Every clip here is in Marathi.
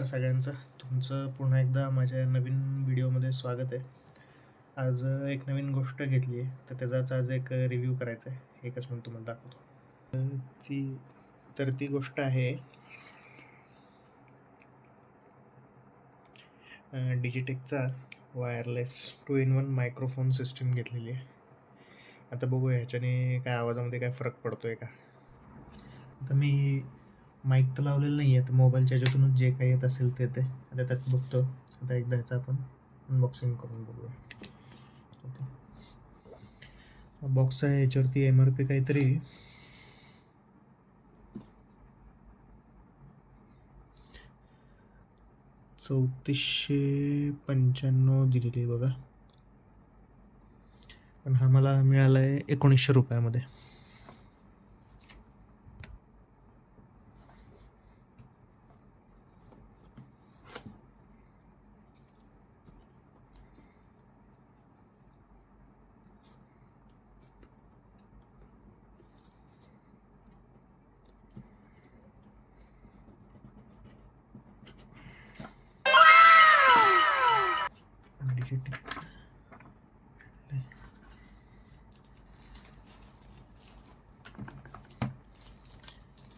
सगळ्यांचं. तुमचं पुन्हा एकदा माझ्या नवीन व्हिडिओमध्ये स्वागत आहे. आज एक नवीन गोष्ट घेतली आहे, तर त्याचाच आज एक रिव्ह्यू करायचा आहे. एकच मिनिट तुम्हाला दाखवतो. ती ती गोष्ट आहे डिजिटेकचा वायरलेस 2 in 1 मायक्रोफोन सिस्टम घेतलेली आहे. आता बघूया ह्याच्याने काय आवाजामध्ये काय फरक पडतोय का? आता मी माईक तर लावलेलं नाही आहे, तर मोबाईलच्या ह्याच्यातूनच जे काही येत असेल ते आता त्यात बघतो. आता एकदा ह्याचं आपण अनबॉक्सिंग करून बघूया. ओके, बॉक्स आहे, ह्याच्यावरती MRP काहीतरी 3495 दिलेली आहे बघा, पण हा मला मिळाला आहे 1900 रुपयामध्ये.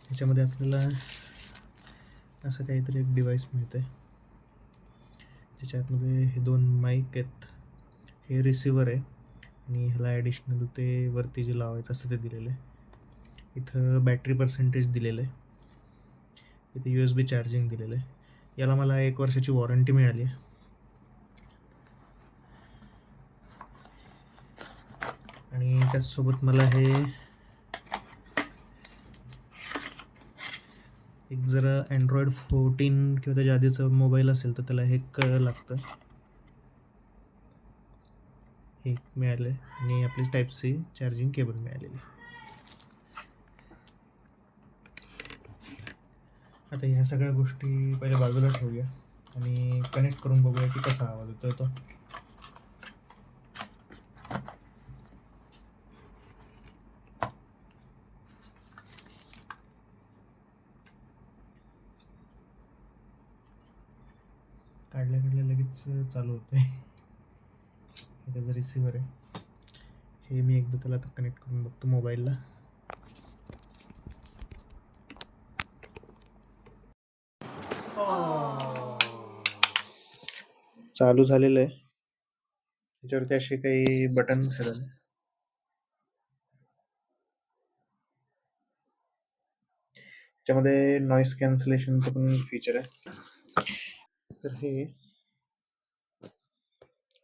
ह्याच्यामध्ये आपल्याला असं काहीतरी एक डिव्हाइस मिळतं आहे, ज्याच्यातमध्ये हे 2 माईक आहेत, हे रिसिव्हर आहे आणि ह्याला ॲडिशनल ते वरती जे लावायचं असं ते दिलेलं आहे. इथं बॅटरी पर्सेंटेज दिलेलं आहे, इथे USB चार्जिंग दिलेलं आहे. याला मला 1 वर्षाची वॉरंटी मिळाली आहे. आणि त्याचसोबत मला हे एक जर Android 14 किंवा त्याच्या आधीचा मोबाईल असेल तर त्याला हे लागतं, हे मिळालं आहे. आणि आपली Type-C चार्जिंग केबल मिळालेली. आता ह्या सगळ्या गोष्टी पहिल्या बाजूला ठेवूया आणि कनेक्ट करून बघूया की कसा आवाज येतोय तो. काढल्या लगेच चालू होतंय. हे त्याचं रिसिव्हर आहे, हे मी एकदा त्याला आता कनेक्ट करून बघतो मोबाईलला. चालू झालेलं आहे. त्याच्यावरती असे काही बटन्स आहेत. त्याच्यामध्ये नॉईस कॅन्सलेशनचं पण फीचर आहे. तर हे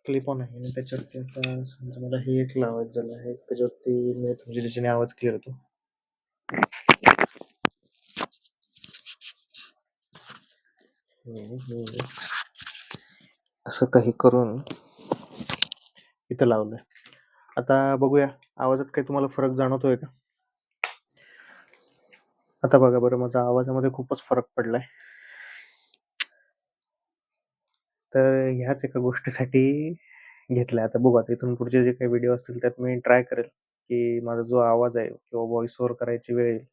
क्लिप ऑन आहे आणि त्याच्यावरती आता समजा मला हे एक लावायचं झालं आहे, त्याच्यावरती म्हणजे ज्याच्याने आवाज क्लिअर होतो. असं काही करून इथं लावलंय. आता बघूया आवाजात काही तुम्हाला फरक जाणवतोय का? आता बघा बरं, माझा आवाजामध्ये खूपच फरक पडलाय. तर ह्याच एका गोष्टीसाठी घेतलाय. आता बघू, आता इथून पुढचे जे काही व्हिडिओ असतील त्यात मी ट्राय करेल की माझा जो आवाज आहे किंवा व्हॉइस ओव्हर करायची वेळ येईल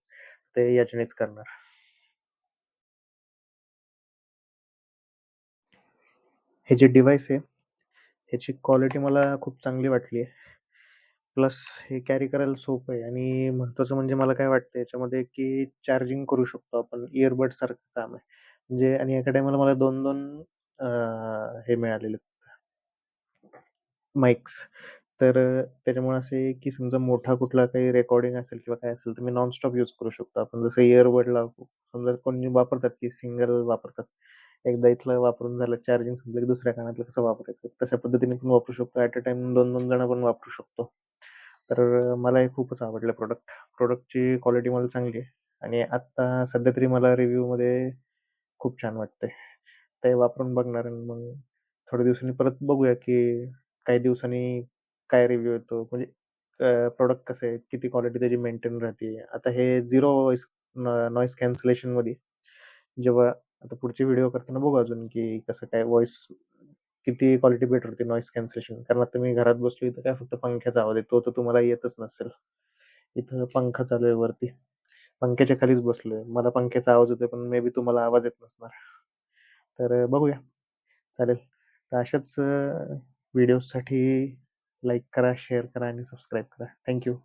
ते याच्यानेच करणार. हे जे डिव्हाइस आहे ह्याची क्वालिटी मला खूप चांगली वाटली आहे. प्लस हे कॅरी करायला सोपं आहे आणि महत्त्वाचं म्हणजे मला काय वाटतं याच्यामध्ये की चार्जिंग करू शकतो आपण, इयरबड सारखं काम आहे. म्हणजे आणि एका टायमाला मला 2-2 हे मिळालेले माईक्स. तर त्याच्यामुळे असं आहे की समजा मोठा कुठला काही रेकॉर्डिंग असेल किंवा काय असेल तर मी नॉनस्टॉप यूज करू शकतो. आपण जसं इयरबडला समजा कोणी वापरतात की सिंगल वापरतात. एकदा इथलं वापरून झालं, चार्जिंग संपलं की दुसऱ्या कानातलं कसं वापरायचं, तशा पद्धतीने पण वापरू शकतो. ॲट अ टाईम 2-2 जण पण वापरू शकतो. तर मला हे खूपच आवडलं प्रोडक्ट. प्रोडक्टची क्वालिटी मला चांगली आहे आणि आत्ता सध्या तरी मला रिव्ह्यूमध्ये खूप छान वाटतंय. ते वापरून बघणार आणि मग थोड्या दिवसांनी परत बघूया की काही दिवसांनी काय रिव्ह्यू येतो. म्हणजे प्रॉडक्ट कसं आहे, किती क्वालिटी त्याची मेंटेन राहते. आता हे झिरो नॉईस कॅन्सलेशनमध्ये जेव्हा आता पुढचे व्हिडिओ करताना बघू अजून की कसं काय व्हॉईस किती क्वालिटी बेटर होती नॉईस कॅन्सलेशन. कारण आता मी घरात बसलो इथं काय फक्त पंख्याचा आवाज येतो, तो तुम्हाला येतच नसेल. इथं पंखा चालू आहे वरती. पंख्याच्या खालीच बसलोय. मला पंख्याचा आवाज येतोय पण मे बी तुम्हाला आवाज येत नसणार. तर बघूया. चालेल. तर अशाच व्हिडिओजसाठी लाईक करा, शेअर करा आणि सबस्क्राईब करा. Thank you.